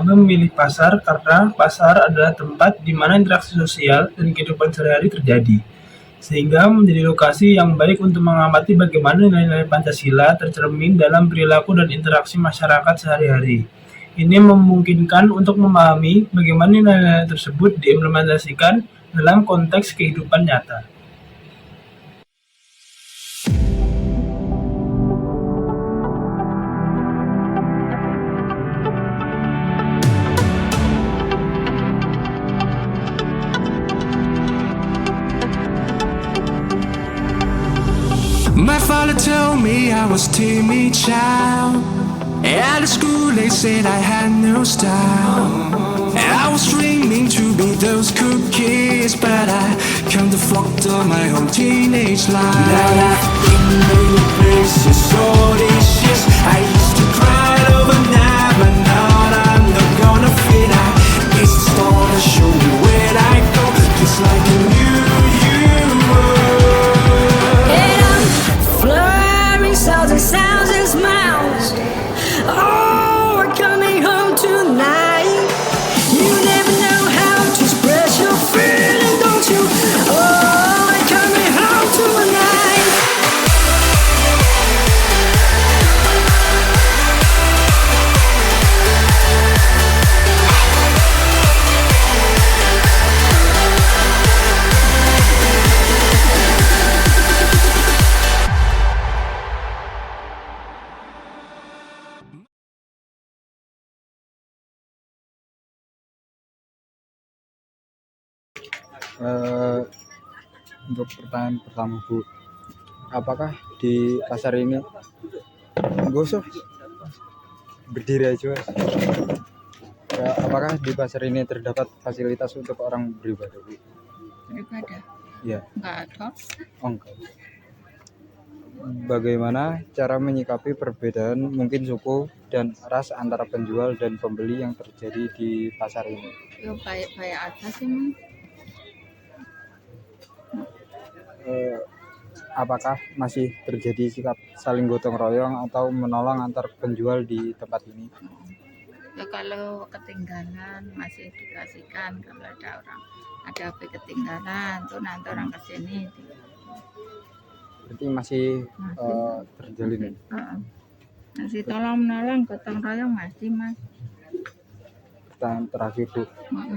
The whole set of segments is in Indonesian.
Kami memilih pasar karena pasar adalah tempat di mana interaksi sosial dan kehidupan sehari-hari terjadi, sehingga menjadi lokasi yang baik untuk mengamati bagaimana nilai-nilai Pancasila tercermin dalam perilaku dan interaksi masyarakat sehari-hari. Ini memungkinkan untuk memahami bagaimana nilai-nilai tersebut diimplementasikan dalam konteks kehidupan nyata. My father told me I was timid child. At school they said I had no style. And I was dreaming to be those cool kids, but I can't afford my whole teenage life. Now I've been many places, so delicious. I used to cry overnight, but now I'm not gonna fit out. It's the store to show me where I go, just like a new you were. And I'm flurrying sounds and sounds and smiles. Oh, we're coming home tonight. You never know how to express your feeling, don't you? Oh, we're coming home tonight. Untuk pertanyaan pertama Bu, apakah di pasar ini nggak usah berdiri aja Mas. Ya, apakah di pasar ini terdapat fasilitas untuk orang beribadah Bu? Beribadah Ya, nggak ada. oh enggak. Bagaimana cara menyikapi perbedaan mungkin suku dan ras antara penjual dan pembeli yang terjadi di pasar ini? Ya baik-baik aja sih Mas. Apakah masih terjadi sikap saling gotong royong atau menolong antar penjual di tempat ini? Ya kalau ketinggalan masih dikasihkan, kalau ada HP ketinggalan tuh nanti orang kesini. Berarti masih terjalin. Masih tolong menolong gotong royong masih Mas. Pertanyaan terakhir Bu,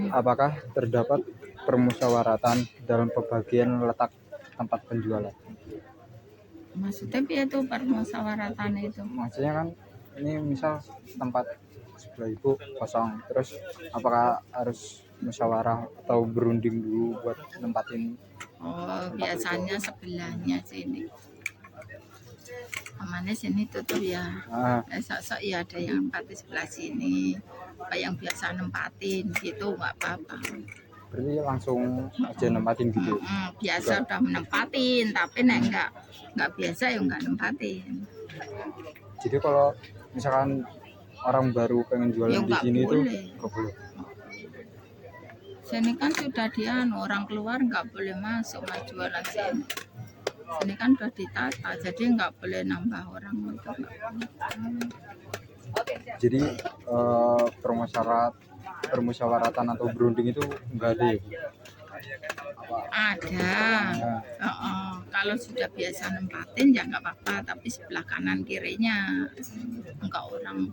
apakah terdapat permusyawaratan dalam pembagian letak tempat penjualan? Maksudnya itu permusyawaratan itu. Maksudnya kan ini misal tempat sebelah Ibu kosong, terus apakah harus musyawarah atau berunding dulu buat nempatin? Oh biasanya sebelahnya sini. Amannya sini tutup ya. Sok-sok ya ada yang nempatin sebelah sini. Apa yang biasa nempatin gitu nggak apa-apa. Berarti langsung aja nempatin gitu? Biasa udah menempatin, tapi nek nggak biasa ya nggak nempatin. Jadi kalau misalkan orang baru pengen jualan Ya, di sini itu boleh. nggak boleh? Sini kan sudah orang keluar nggak boleh masuk mas jualan sini. Sini kan udah ditata, jadi nggak boleh nambah orang itu. Jadi permusyawaratan atau berunding itu enggak ada ya Bu? Ada. Kalau sudah biasa nempatin ya nggak apa-apa, tapi sebelah kanan kirinya enggak orang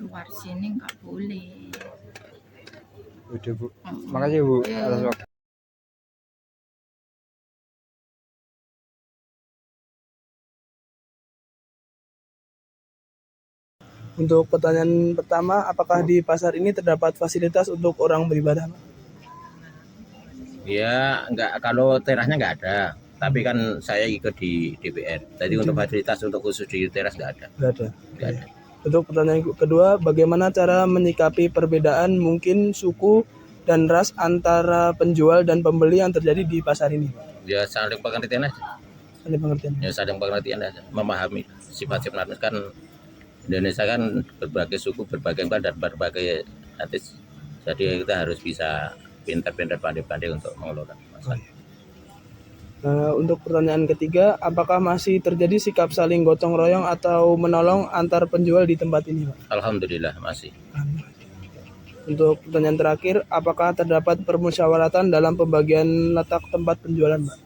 luar sini nggak boleh. Udah Bu, makasih Bu atas waktu. Untuk pertanyaan pertama, apakah di pasar ini terdapat fasilitas untuk orang beribadah? Ya, enggak, kalau terasnya enggak ada. Tapi kan saya ikut di DPR. Jadi untuk fasilitas untuk khusus di teras enggak ada. Enggak ada. Untuk pertanyaan kedua, bagaimana cara menyikapi perbedaan mungkin suku dan ras antara penjual dan pembeli yang terjadi di pasar ini? Ya saling pengertian aja. Saling pengertian aja. Memahami sifat-sifat kan Indonesia kan berbagai suku, berbagai dan berbagai etnis. Jadi kita harus bisa pintar-pintar pandai-pandai untuk mengelola masalah. Untuk pertanyaan ketiga, apakah masih terjadi sikap saling gotong royong atau menolong antar penjual di tempat ini, Pak? Alhamdulillah masih. Untuk pertanyaan terakhir, apakah terdapat permusyawaratan dalam pembagian letak tempat penjualan, Mbak?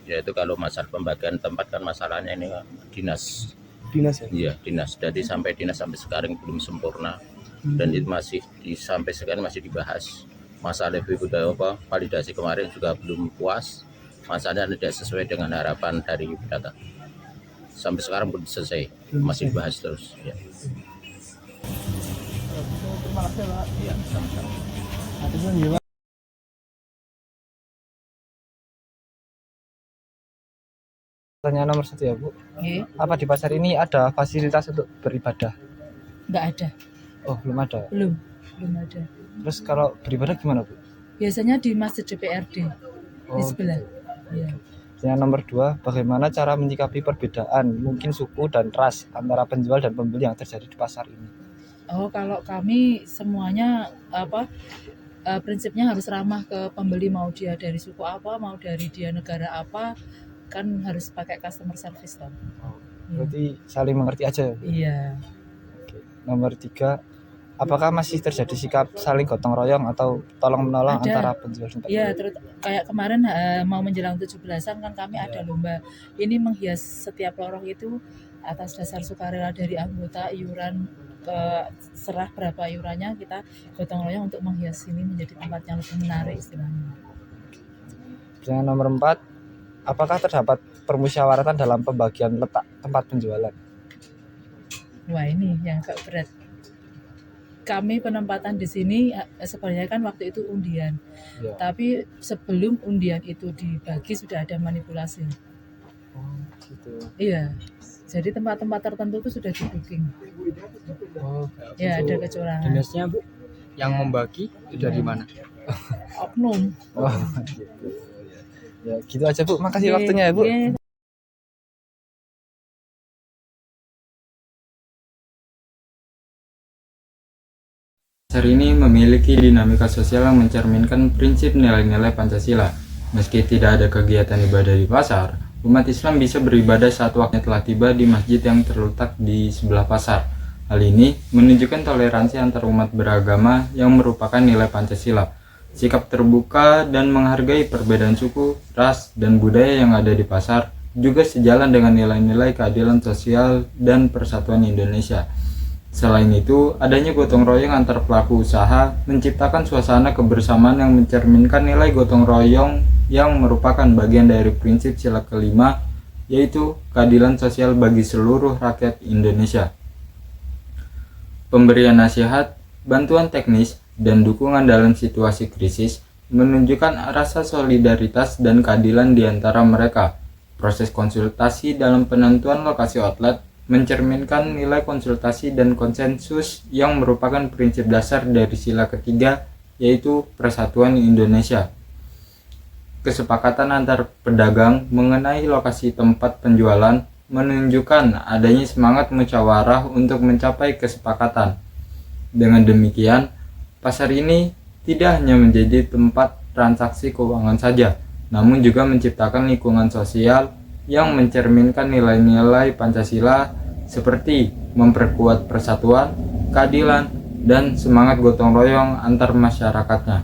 Yaitu kalau masalah pembagian tempat kan masalahnya ini dinas. Dinas ya? Iya, dinas. Jadi sampai dinas sampai sekarang belum sempurna. Dan itu masih sampai sekarang masih dibahas. Masalah budaya validasi kemarin juga belum puas. Masalahnya tidak sesuai dengan harapan dari data. Sampai sekarang belum selesai, masih dibahas terus. Ya. Terima kasih, Pak. Iya, sama-sama. Pertanyaan nomor 1 ya Bu, Nggih, apa di pasar ini ada fasilitas untuk beribadah? nggak ada, Oh belum ada. belum ada. Terus kalau beribadah gimana Bu? Biasanya di Masjid DPRD di sebelah. Iya. Pertanyaan nomor 2, bagaimana cara menyikapi perbedaan mungkin suku dan ras antara penjual dan pembeli yang terjadi di pasar ini? Oh, kalau kami semuanya prinsipnya harus ramah ke pembeli, mau dia dari suku apa, mau dari dia negara apa, kan harus pakai customer service toh. Berarti saling mengerti aja. Iya. Oke. Nomor 3, apakah masih terjadi sikap saling gotong royong atau tolong menolong Ada. antara penjual dan pembeli? Iya, terus kayak kemarin mau menjelang 17-an kan kami ada lomba. Ini menghias setiap lorong itu atas dasar sukarela dari anggota, iuran serah berapa iurannya, kita gotong royong untuk menghias ini menjadi tempat yang lebih menarik istilahnya. Pertanyaan nomor 4, apakah terdapat permusyawaratan dalam pembagian letak tempat penjualan? Wah, ini yang agak berat. Kami penempatan di sini sebenarnya kan waktu itu undian. Ya. Tapi sebelum undian itu dibagi sudah ada manipulasi. Oh, gitu. Iya. Jadi tempat-tempat tertentu itu sudah di-booking. Oh, Ya, ada kecurangan. dinasnya Bu yang membagi itu dari mana? Oknum. Oh, gitu. Ya, gitu aja Bu. Makasih Oke, waktunya ya Bu. oke. Pasar ini memiliki dinamika sosial yang mencerminkan prinsip nilai-nilai Pancasila. Meski tidak ada kegiatan ibadah di pasar, umat Islam bisa beribadah saat waktunya telah tiba di masjid yang terletak di sebelah pasar. Hal ini menunjukkan toleransi antar umat beragama yang merupakan nilai Pancasila. Sikap terbuka dan menghargai perbedaan suku, ras, dan budaya yang ada di pasar juga sejalan dengan nilai-nilai keadilan sosial dan persatuan Indonesia. Selain itu, adanya gotong royong antar pelaku usaha menciptakan suasana kebersamaan yang mencerminkan nilai gotong royong yang merupakan bagian dari prinsip sila kelima, yaitu keadilan sosial bagi seluruh rakyat Indonesia. Pemberian nasihat, bantuan teknis, dan dukungan dalam situasi krisis menunjukkan rasa solidaritas dan keadilan di antara mereka. Proses konsultasi dalam penentuan lokasi outlet mencerminkan nilai konsultasi dan konsensus yang merupakan prinsip dasar dari sila ketiga, yaitu Persatuan Indonesia. Kesepakatan antar pedagang mengenai lokasi tempat penjualan menunjukkan adanya semangat musyawarah untuk mencapai kesepakatan. Dengan demikian, pasar ini tidak hanya menjadi tempat transaksi keuangan saja, namun juga menciptakan lingkungan sosial yang mencerminkan nilai-nilai Pancasila seperti memperkuat persatuan, keadilan, dan semangat gotong royong antar masyarakatnya.